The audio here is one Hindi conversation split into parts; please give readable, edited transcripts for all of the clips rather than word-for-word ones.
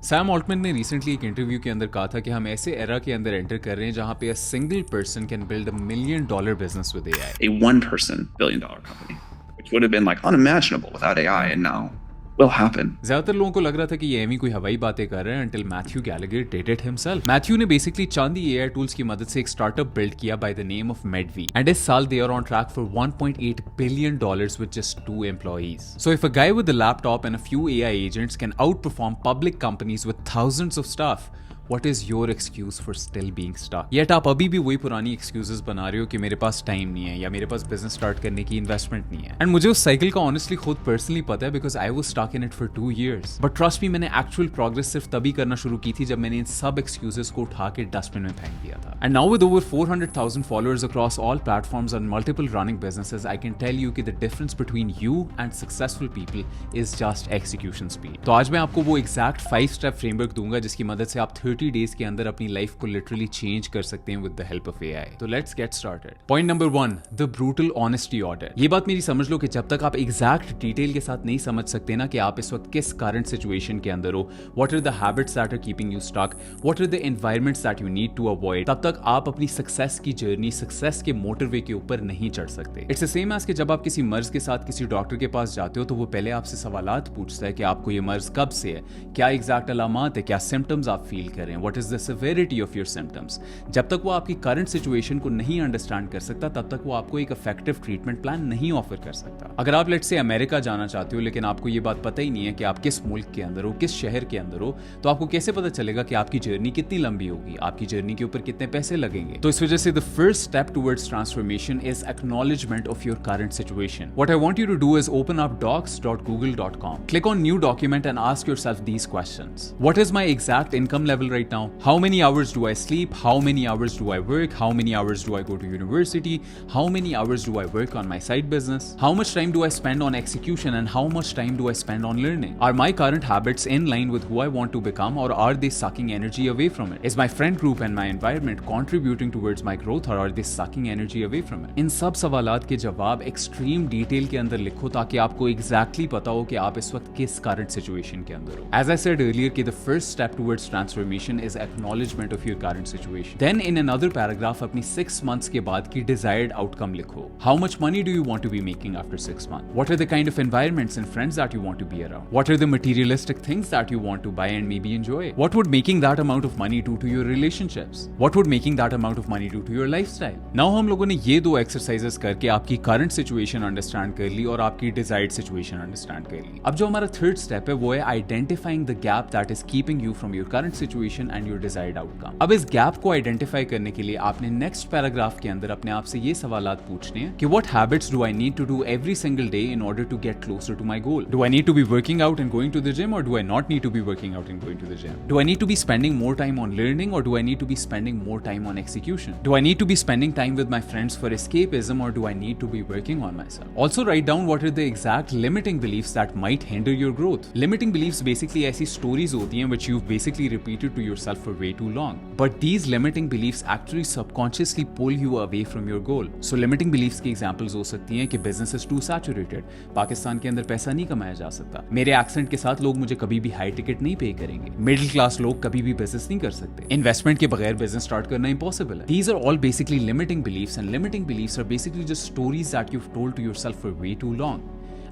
सैम ऑल्टमैन ने रिसेंटली एक इंटरव्यू के अंदर कहा था कि हम ऐसे एरा के अंदर एंटर कर रहे हैं जहां पे a single person can build $1 million business with AI. A one-person billion-dollar company, which would have been like unimaginable without AI, and now will happen. ज्यादातर लोगों को लग रहा था कि ये एमी कोई हवाई बातें कर रहे हैं until Matthew Gallagher did it himself. Matthew ने बेसिकली चांदी एआई टूल्स की मदद से एक स्टार्टअप बिल्ड किया by the name of Medvi, and इस साल they are on track for $1.8 billion with just 2 employees. So if a guy with a laptop and a few AI agents can outperform public companies with thousands of staff, what is your excuse for still being stuck? Yet आप अभी भी वही पुरानी excuses बना रहे हो कि मेरे पास टाइम नहीं है या मेरे पास बिजनेस स्टार्ट करने की इन्वेस्टमेंट नहीं है। एंड मुझे उस साइकिल का ऑनेस्टली खुद पर्सनली पता है because I was stuck in it for 2 years. But trust me, मैंने एक्चुअल प्रोग्रेस सिर्फ तभी करना शुरू की थी जब मैंने इन सब एक्सक्यूजेस को उठा के डस्टबिन में फेंक दिया था। And now with over 400,000 followers across all platforms and multiple running businesses, I can tell you कि the difference between you and successful people is just execution speed. तो आज मैं आपको वो एग्जैक्ट 5 स्टेप फ्रेमवर्क दूंगा जिसकी मदद से आप 30 डेज के अंदर अपनी लाइफ को लिटरली चेंज कर सकते हैं with the help of AI. तो let's get started. Point number 1, the brutal honesty order. ये बात मेरी समझ लो कि जब तक आप एग्जैक्ट डिटेल के साथ नहीं समझ सकते ना कि आप इस वक्त किस करंट सिचुएशन के अंदर हो, what are the habits that are keeping you stuck, what are the environments that you need to avoid, तब तक आप अपनी सक्सेस की जर्नी, सक्सेस के मोटरवे के ऊपर नहीं चढ़ सकते। इट्स द सेम एज कि जब आप किसी मर्ज के साथ किसी डॉक्टर के पास जाते हो तो वो पहले आपसे सवालात पूछता है कि आपको ये मर्ज कब से है, क्या एग्जैक्ट अलामात है, क्या सिम्टम्स आप फील कर रहे हैं, what is the severity of your symptoms. जब तक वो आपकी करंट सिचुएशन को नहीं अंडरस्टैंड कर सकता तब तक वो आपको एक इफेक्टिव ट्रीटमेंट प्लान नहीं ऑफर कर सकता। अगर आप लेट्स से अमेरिका जाना चाहते हो लेकिन आपको ये बात पता ही नहीं है कि आप किस मुल्क के अंदर हो, किस शहर के अंदर हो, तो आपको कैसे पता चलेगा कि आपकी जर्नी कितनी लंबी होगी, आपकी जर्नी के ऊपर कितने पैसे लगेंगे। तो इस वजह से the first step towards transformation is acknowledgement of your current situation. What I want you to do is open up docs.google.com, click on new document and ask yourself these questions. What is my exact income level right now? How many hours do I sleep? How many hours do I work? How many hours do I go to university? How many hours do I work on my side business? How much time do I spend on execution and how much time do I spend on learning? Are my current habits in line with who I want to become or are they sucking energy away from it? Is my friend group and my environment contributing towards my growth or are they sucking energy away from it? इन सब सवालात के जवाब एक्सट्रीम डिटेल के अंदर लिखो ताकि आपको एग्जैक्टली पता हो कि आप इस वक्त किस करंट सिचुएशन के अंदर हो। As I said earlier कि the first step towards transformation is acknowledgement of your current situation. Then in another paragraph अपनी 6 months के बाद की desired outcome लिखो। How much money do you want to be making after 6 months? What are the kind of environments and friends that you want to be around? What are the materialistic things that you want to buy and maybe enjoy? What would making that amount of money do to your relationships? What would making that amount of money do to your lifestyle? Now हम लोगों ने ये 2 exercises करके आपकी current situation understand कर ली और आपकी desired situation understand कर ली। अब जो हमारा थर्ड स्टेप है वो है identifying the gap that is keeping you from your current situation and your desired outcome. अब इस गैप को आइडेंटिफाई करने के लिए आपने नेक्स्ट पैराग्राफ के अंदर अपने आप से ये सवालात पूछने हैं कि what habits do I need to do every single day in order to get closer to my goal? Do I need to be working out and going to the gym और do I not need to be working out and going to the gym? Do I need to be spending more time on learning और do I need to be spending more time on execution? Do I need to be spending time with my friends for escapism और do I need to be working on myself? Also write down what are the exact limiting beliefs that might hinder your growth. Limiting beliefs basically ऐसी stories होती हैं which you've basically repeated to yourself for way too long. But these limiting beliefs actually subconsciously pull you away from your goal. So limiting beliefs की examples हो सकती हैं कि business is too saturated. Pakistan के अंदर पैसा नहीं कमाया जा सकता. मेरे accent के साथ लोग मुझे कभी भी high ticket नहीं pay करेंगे. Middle class लोग कभी भी business नहीं कर सकते. Investment के बगैर business start करना impossible है. These are all basically limiting beliefs and limiting beliefs are basically just stories that you've told to yourself for way too long.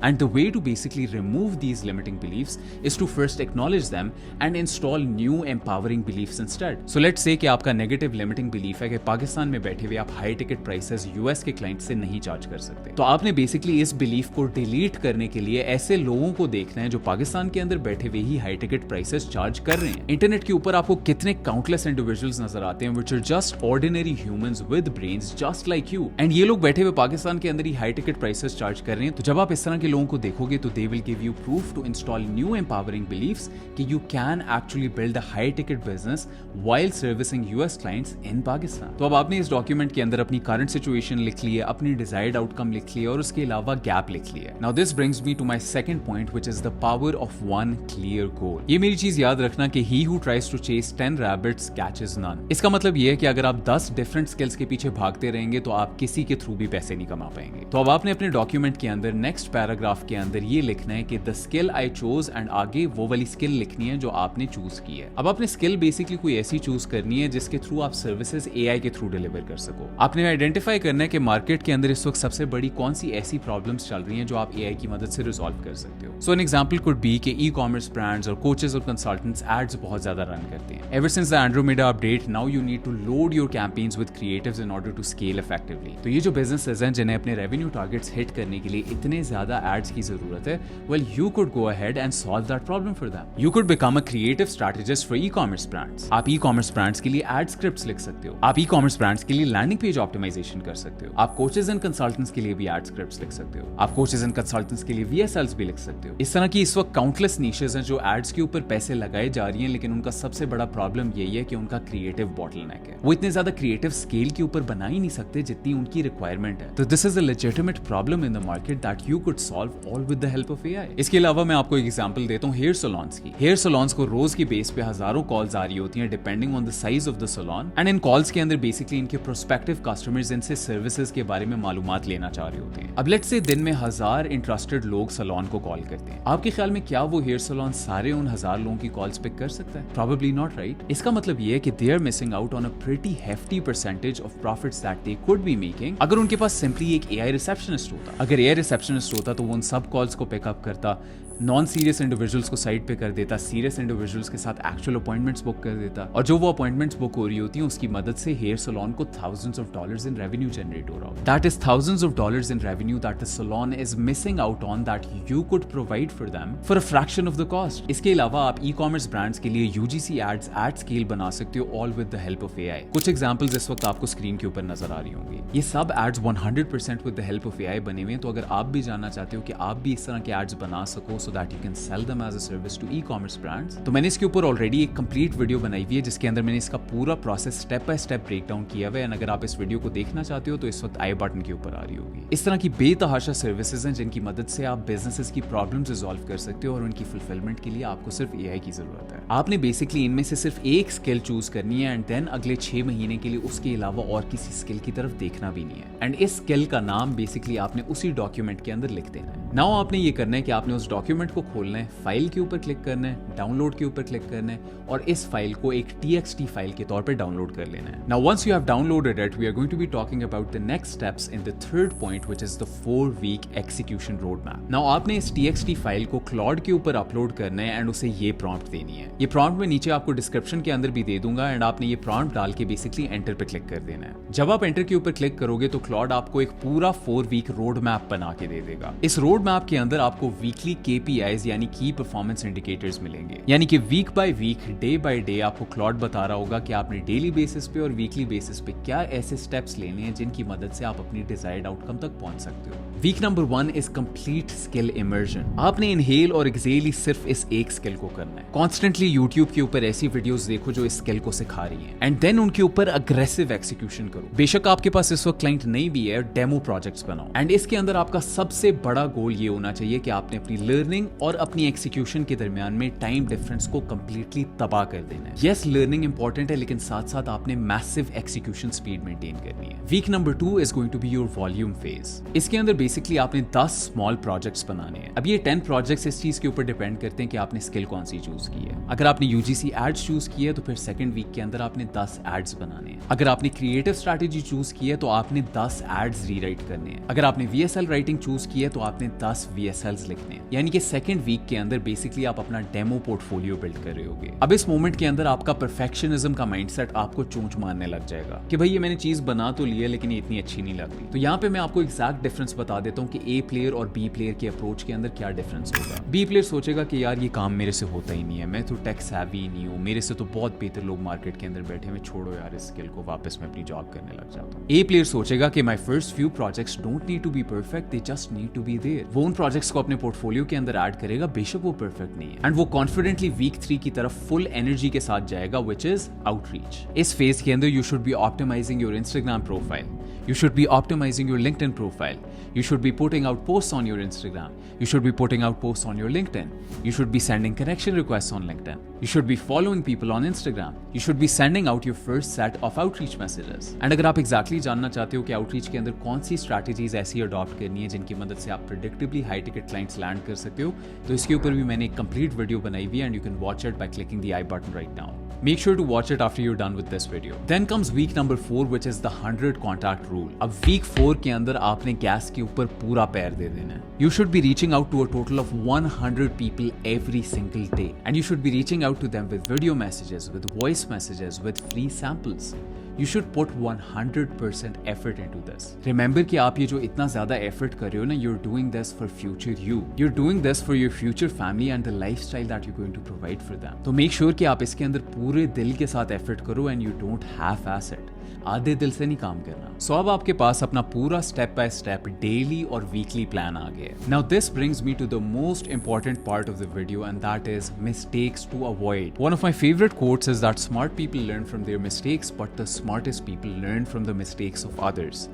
And the way to basically remove these limiting beliefs is to first acknowledge them and install new empowering beliefs instead. So let's say कि आपका negative limiting belief है कि पाकिस्तान में बैठे हुए आप high ticket prices US के client से नहीं चार्ज कर सकते। तो आपने basically इस belief को delete करने के लिए ऐसे लोगों को देखना है जो पाकिस्तान के अंदर बैठे हुए ही high ticket prices चार्ज कर रहे हैं। इंटरनेट के ऊपर आपको कितने countless individuals नजर आते हैं which are just ordinary humans with brains just like you. And ये लोग बैठे हुए पाकिस्तान के अंदर ही high ticket prices चार्ज कर रहे हैं। तो जब आप इस तरह लोगों को देखोगे तो they will give you proof to install new empowering beliefs कि you can actually build a high ticket business while servicing US clients in Pakistan. तो अब आपने इस डॉक्यूमेंट के अंदर अपनी करंट सिचुएशन लिख ली है, अपनी डिजायर्ड आउटकम लिख ली है और उसके अलावा गैप लिख लिया है। Now this brings me to my second point which is the power of one clear goal. ये मेरी चीज याद रखना कि he who tries to chase 10 rabbits catches none. इसका मतलब ये है कि अगर आप 10 डिफरेंट स्किल्स के पीछे भागते रहेंगे तो आप किसी के थ्रू भी पैसे नहीं कमा पाएंगे। तो अब आपने अपने डॉक्यूमेंट के अंदर नेक्स्ट पैराग्राफ पैराग्राफ के अंदर ये लिखना है कि the skill I chose and आगे वो वाली स्किल लिखनी है जो आपने चूज की है। अब आपने स्किल बेसिकली कोई ऐसी चूज करनी है जिसके थ्रू आप सर्विसेज एआई के थ्रू डिलीवर कर सको। आपने आइडेंटिफाई करना है कि मार्केट के अंदर इस वक्त सबसे बड़ी कौन सी ऐसी प्रॉब्लम्स चल रही हैं जो आप एआई की मदद से रिजॉल्व कर सकते हो। So an example could be कि ई-कॉमर्स ब्रांड्स और कोचेस और कंसल्टेंट्स एड्स बहुत ज्यादा रन करते हैं। Ever since the Andromeda update now you need to load your campaigns with creatives in order to scale effectively. तो ये जो बिजनेसेस हैं जिन्हें अपने रेवेन्यू टारगेट्स हिट करने के लिए इतने ज्यादा एड्स की जरूरत है, well you could go ahead and solve that problem for them. You could become a creative strategist for e-commerce brands. आप ई-कॉमर्स ब्रांड्स के लिए एड स्क्रिप्ट्स लिख सकते हो। आप ई-कॉमर्स ब्रांड्स के लिए लैंडिंग पेज ऑप्टिमाइजेशन कर सकते हो। आप कोचेस एंड कंसल्टेंट्स के लिए भी एड स्क्रिप्ट्स लिख सकते हो। आप कोचेस एंड कंसल्टेंट्स के लिए वीएसएल्स भी लिख सकते हो। इस तरह की इस वक्त काउंटलेस नीशेस हैं जो एड्स के ऊपर पैसे लगाए जा रही हैं, लेकिन उनका सबसे बड़ा प्रॉब्लम यही है कि उनका क्रिएटिव बॉटलनेक है। वो इतने ज्यादा क्रिएटिव स्केल के ऊपर बना ही नहीं सकते जितनी उनकी रिक्वायरमेंट है। तो this is a legitimate problem in the market that you could solve all with the help of AI. इसके अलावा मैं आपको एक एग्जांपल देता हूं हेयर सैलून्स की। हेयर सैलून्स को रोज की बेस पे हजारों कॉल्स आ रही होती हैं depending on the size of the salon, and in calls के अंदर बेसिकली इनके प्रोस्पेक्टिव कस्टमर्स इनसे सर्विसेज के बारे में मालूमात लेना चाह रहे होते हैं। अब लेट्स से दिन में 1000 इंटरेस्टेड लोग सैलून को कॉल करते हैं। आपके ख्याल में क्या वो हेयर सैलून सारे उन 1000 लोगों की कॉल्स पिक कर सकता है? Probably not, right? इसका मतलब ये है कि they are missing out on a pretty hefty percentage of profits that they could be making अगर उनके पास सिंपली एक AI रिसेप्शनिस्ट होता। अगर AI रिसेप्शनिस्ट होता तो वो उन सब कॉल्स को पिकअप करता, नॉन सीरियस इंडिविजुअल्स को साइड पे कर देता, सीरियस इंडिविजुअल्स के साथ एक्चुअल अपॉइंटमेंट्स बुक कर देता, और जो वो अपॉइंटमेंट्स बुक हो रही होती हैं उसकी मदद से हेयर सैलून को thousands of dollars in revenue generate हो रहा हो। That is thousands of dollars in revenue that the salon is missing out on that you could provide for them for a fraction of the cost। इसके अलावा आप ई-कॉमर्स ब्रांड्स के लिए UGC एड्स एट स्केल बना सकते हो all with the help of AI। कुछ एग्जांपल्स इस वक्त आपको स्क्रीन के ऊपर नजर आ रही होंगी। ये सब ads 100% with the help of AI बने हुए हैं। तो अगर आप भी जानना चाहते हो कि आप भी इस तरह के एड्स बना सको so that you can sell them as a service to e-commerce brands, तो मैंने इसके ऊपर ऑलरेडी एक कंप्लीट वीडियो बनाई हुई है जिसके अंदर मैंने इसका पूरा process step by step break down किया हुआ है। अगर आप इस वीडियो को देखना चाहते हो तो इस वक्त आई बटन के ऊपर आ रही होगी। इस तरह की बेतहाशा सर्विसेज हैं जिनकी मदद से आप बिजनेसेस की प्रॉब्लम्स रिजॉल्व कर सकते हो, और उनकी फुलफिलमेंट के लिए आपको सिर्फ एआई की जरूरत है। आपने बेसिकली इनमें से सिर्फ एक स्किल चूज करनी है एंड देन अगले 6 महीने के लिए उसके अलावा और किसी स्किल की तरफ देखना भी नहीं है, एंड इस स्किल का नाम बेसिकली आपने उसी डॉक्यूमेंट के अंदर लिख देना है। नाउ आपने ये करना है कि आपने उस डॉक्यूमेंट को खोलना है, फाइल के ऊपर क्लिक करना है, डाउनलोड के ऊपर क्लिक करना है, और इस फाइल को एक TXT फाइल के तौर पे डाउनलोड कर लेना है। Now once you have downloaded it, we are going to be talking about the next steps in the third point which is the 4-week execution road map. Now आपने इस TXT फाइल को क्लॉड के ऊपर अपलोड करना है एंड उसे ये प्रॉम्प्ट देनी है। ये प्रॉम्प्ट मैं नीचे आपको डिस्क्रिप्शन के अंदर भी दे दूंगा, एंड आपने ये प्रॉम्प्ट डाल के बेसिकली एंटर पे क्लिक कर देना है। जब आप एंटर के ऊपर क्लिक करोगे तो क्लॉड आपको एक पूरा 4-week रोड मैप बना के दे देगा। इस रोड मैप के अंदर आपको वीकली KPIs यानी की परफॉर्मेंस इंडिकेटर्स मिलेंगे, यानी कि week by week, day by day आपको क्लॉड बता रहा होगा कि आपने डेली बेसिस पे और वीकली बेसिस पे क्या ऐसे स्टेप्स लेने हैं जिनकी मदद से आप अपनी डिजायर्ड आउटकम तक पहुंच सकते हो। Week number 1 is complete skill immersion. आपने इनहेल और एक्सेल ही सिर्फ इस एक स्किल को करना है। कॉन्स्टेंटली यूट्यूब के ऊपर ऐसी वीडियोस देखो जो इस स्किल को सिखा रही हैं, एंड देन उनके ऊपर अग्रेसिव एक्सिक्यूशन करो। बेशक आपके पास इस वक्त क्लाइंट नहीं भी है, डेमो प्रोजेक्ट्स बनाओ, एंड इसके अंदर आपका सबसे बड़ा गोल ये होना चाहिए कि आपने अपनी लर्निंग और अपनी एक्सिक्यूशन के दरमियान में टाइम डिफरेंस को कंप्लीटली तबाह कर देना है। यस, लर्निंग इंपॉर्टेंट है, लेकिन साथ साथ आपने मैसिव एक्सिक्यूशन स्पीड मेंटेन करनी है। Week number 2 is going to be your volume phase. इसके अंदर बेसिकली आपने 10 स्मॉल प्रोजेक्ट्स बनाने हैं। अब ये 10 प्रोजेक्ट्स इस चीज के ऊपर डिपेंड करते हैं कि आपने स्किल कौन सी चूज की है। अगर आपने UGC एड्स चूज की है तो फिर सेकंड वीक के अंदर आपने 10 एड्स बनाने हैं। अगर आपने क्रिएटिव स्ट्रैटेजी चूज की है तो आपने 10 एड्स रीराइट करने हैं। अगर आपने VSL राइटिंग चूज की है तो आपने 10 VSLs लिखने हैं। यानी कि सेकंड वीक के अंदर बेसिकली आप अपना डेमो पोर्टफोलियो बिल्ड कर रहे होगे। अब इस मोमेंट के अंदर आपका परफेक्शनिज्म का माइंडसेट आपको चोंच मारने लग जाएगा कि भाई ये मैंने चीज बना तो ली है लेकिन ये इतनी अच्छी नहीं लग रही। तो यहाँ पे मैं आपको एग्जैक्ट डिफरेंस बता देता हूँ कि A प्लेयर और B प्लेयर के अप्रोच के अंदर क्या डिफरेंस होगा। B प्लेयर सोचेगा कि यार ये काम मेरे से होता ही नहीं है, मैं तो टेक savvy नहीं हूँ, मेरे से तो बहुत बेहतर लोग मार्केट के अंदर बैठे हुए, छोड़ो यार इस स्किल को, वापस मैं अपनी जॉब करने लग जाता हूँ। A प्लेयर सोचेगा कि my first few projects don't need to be perfect, they just need to be there. वो उन प्रोजेक्ट्स को अपने पोर्टफोलियो के अंदर ऐड करेगा, बेशक वो परफेक्ट नहीं है, एंड वो कॉन्फिडेंटली वीक 3 की तरफ फुल एनर्जी के साथ जाएगा, व्हिच इज आउटरीच। इस फेज के अंदर you should be optimizing your Instagram profile, You should be optimizing your LinkedIn profile. You should be putting out posts on your Instagram. You should be putting out posts on your LinkedIn. You should be sending connection requests on LinkedIn. You should be following people on Instagram. You should be sending out your first set of outreach messages. And अगर आप exactly जानना चाहते हो कि outreach के अंदर कौन सी strategies ऐसी adopt करनी है जिनकी मदद से आप predictably high ticket clients land कर सकते हो, तो इसके ऊपर भी मैंने एक complete video बनाई हुई है and you can watch it by clicking the I button right now. Make sure to watch it after you're done with this video. Then comes week number 4, which is the 100 contact rule. अब week 4 के अंदर आपने गैस के ऊपर पूरा पैर दे देना है. You should be reaching out to a total of 100 people every single day. And you should be reaching out to them with video messages, with voice messages, with free samples. You should put 100% effort into this. Remember कि आप ये जो इतना ज़्यादा effort कर रहे हो ना, you're doing this for future you. You're doing this for your future family and the lifestyle that you're going to provide for them. तो make sure कि आप इसके अंदर पूरे दिल के साथ effort करो and you don't half-ass it. आधे दिल से नहीं काम करना. So अब आपके पास अपना पूरा step by step daily और weekly plan आ गया. Now this brings me to the most important part of the video, and that is mistakes to avoid. One of my favorite quotes is that smart people learn from their mistakes, but the smartest people learn from the mistakes of others.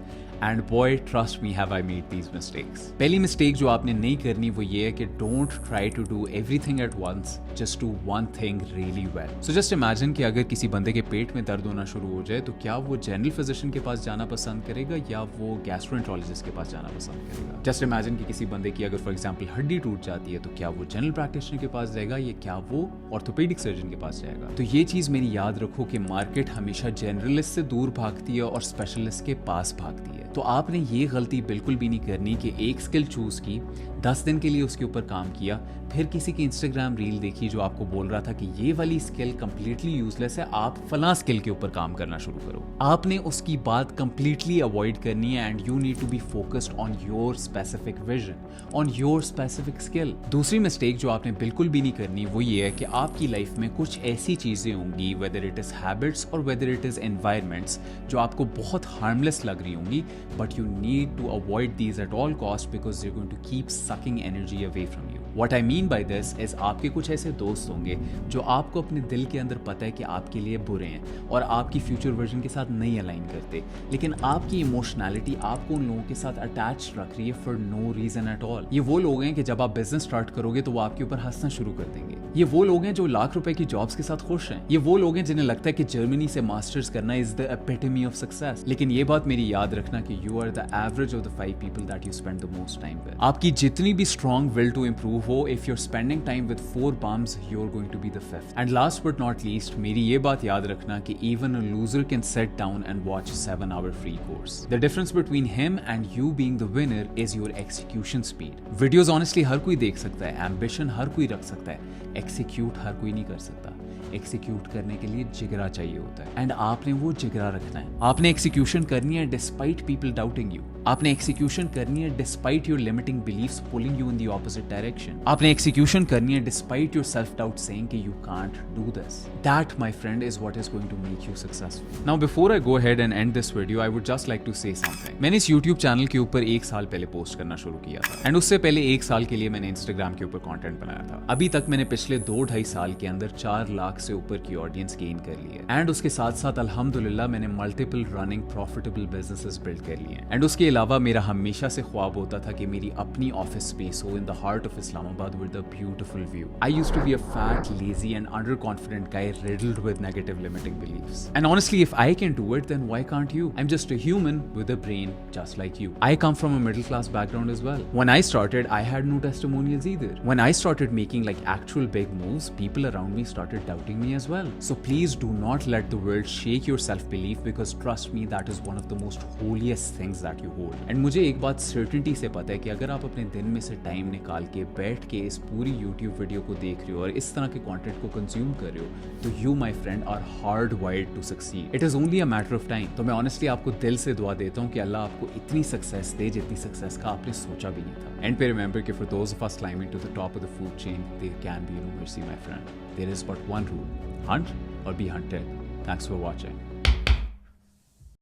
And boy, trust me, have I made these mistakes. पहली mistake जो आपने नहीं करनी वो ये है कि don't try to do everything at once, just do one thing really well. So just imagine कि अगर किसी बंदे के पेट में दर्द होना शुरू हो जाए तो क्या वो जनरल फिजिशियन के पास जाना पसंद करेगा या वो गैस्ट्रोएंटरोलॉजिस्ट के पास जाना पसंद करेगा. Just imagine कि किसी बंदे की अगर for example हड्डी टूट जाती है तो क्या वो जनरल प्रैक्टिशनर के पास जाएगा या क्या वो ऑर्थोपेडिक सर्जन के पास जाएगा. तो ये चीज मेरी याद रखो कि मार्केट हमेशा जनरलिस्ट से दूर भागती है और स्पेशलिस्ट के पास भागती है. तो आपने ये गलती बिल्कुल भी नहीं करनी कि एक स्किल चूज की, 10 दिन के लिए उसके ऊपर काम किया, फिर किसी की इंस्टाग्राम रील देखी जो आपको बोल रहा था कि ये वाली स्किल कंप्लीटली यूजलेस है, आप फलां स्किल के ऊपर काम करना शुरू करो. आपने उसकी बात कंप्लीटली अवॉइड करनी है and you need to be focused on your specific vision, on your specific skill. दूसरी मिस्टेक जो आपने बिल्कुल भी नहीं करनी वो ये है कि आपकी लाइफ में कुछ ऐसी चीजें होंगी, वेदर इट इज हैबिट्स और वेदर इट इज एनवायरमेंट्स, जो आपको बहुत हार्मलेस लग रही होंगी, but you need to avoid these at all cost because they are going to keep sucking energy away from you. What I mean by this is आपके कुछ ऐसे दोस्त होंगे जो आपको अपने दिल के अंदर पता है कि आपके लिए बुरे हैं और आपकी फ्यूचर वर्जन के साथ नहीं अलाइन करते, लेकिन आपकी इमोशनैलिटी आपको उन लोगों के साथ अटैच रख रही है for no reason at all. ये वो लोग हैं कि जब आप बिजनेस स्टार्ट करोगे तो वो आपके ऊपर हंसना शुरू कर देंगे. ये वो लोग हैं जो लाख रुपए की जॉब्स के साथ खुश हैं. ये वो लोग हैं जिन्हें लगता है कि जर्मनी से मास्टर्स करना is the epitome of success. लेकिन ये बात मेरी याद रखना कि you are the average of the 5 people that you spend the most time with. आपकी जितनी भी स्ट्रॉन्ग विल टू इंप्रूव हो, if you're spending time with 4 bums, you're going to be the 5th. And last but not least, मेरी ये बात याद रखना कि even a loser can sit down and watch a 7-hour free course. The difference between him and you being the winner is your execution speed. Videos honestly हर कोई देख सकता है, ambition हर कोई रख सकता है, execute हर कोई नहीं कर सकता. एक्सिक्यूट करने के लिए जिगरा चाहिए होता है एंड आपने वो जिगरा रखना है. आपने एक्सिक्यूशन करनी है डिस्पाइट पीपल डाउटिंग यू. आपने एक्सिक्यूशन करनी है despite your limiting beliefs pulling you in the opposite direction. आपने एक्सिक्यूशन करनी है despite your self doubt saying कि you can't do this. That my friend is what is going to make you successful. Now before I go ahead and end this video, I would just like to say something. मैंने इस YouTube चैनल के ऊपर 1 साल पहले पोस्ट करना शुरू किया था एंड उससे पहले 1 साल के लिए मैंने Instagram के ऊपर कंटेंट बनाया था. अभी तक मैंने पिछले 2-2.5 साल के अंदर 4 लाख से ऊपर की ऑडियंस गेन कर ली है एंड उसके साथ साथ अल्हम्दुलिल्लाह मैंने multiple running profitable businesses build कर लिए हैं. एंड उसके अलावा मेरा हमेशा से ख्वाब होता था कि मेरी अपनी ऑफिस स्पेस हो in the heart of Islamabad with a beautiful view. I used to be a fat, lazy and under confident guy riddled with negative limiting beliefs. And honestly, if I can do it, then why can't you? I'm just a human with a brain just like you. I come from a middle class background as well. When I started, I had no testimonials either. When I started making like actual big moves, people around me started doubting me as well. So please do not let the world shake your self-belief because trust me, that is one of the most holiest things that you hold. And मुझे एक बात certainty से पता है कि अगर आप अपने दिन में से टाइम निकाल के बैठ के इस पूरी YouTube वीडियो को देख रहे हो और इस तरह के कंटेंट को कंज्यूम कर रहे हो तो you my friend are hardwired to succeed. It is only a matter of time. तो मैं honestly आपको दिल से दुआ देता हूँ कि अल्लाह आपको इतनी सक्सेस दे जितनी सक्सेस का आपने सोचा भी नहीं था. And remember कि for those of us climbing to the top of the food chain, there can be no mercy, my friend. There is but one rule: hunt or be hunted. Thanks for watching.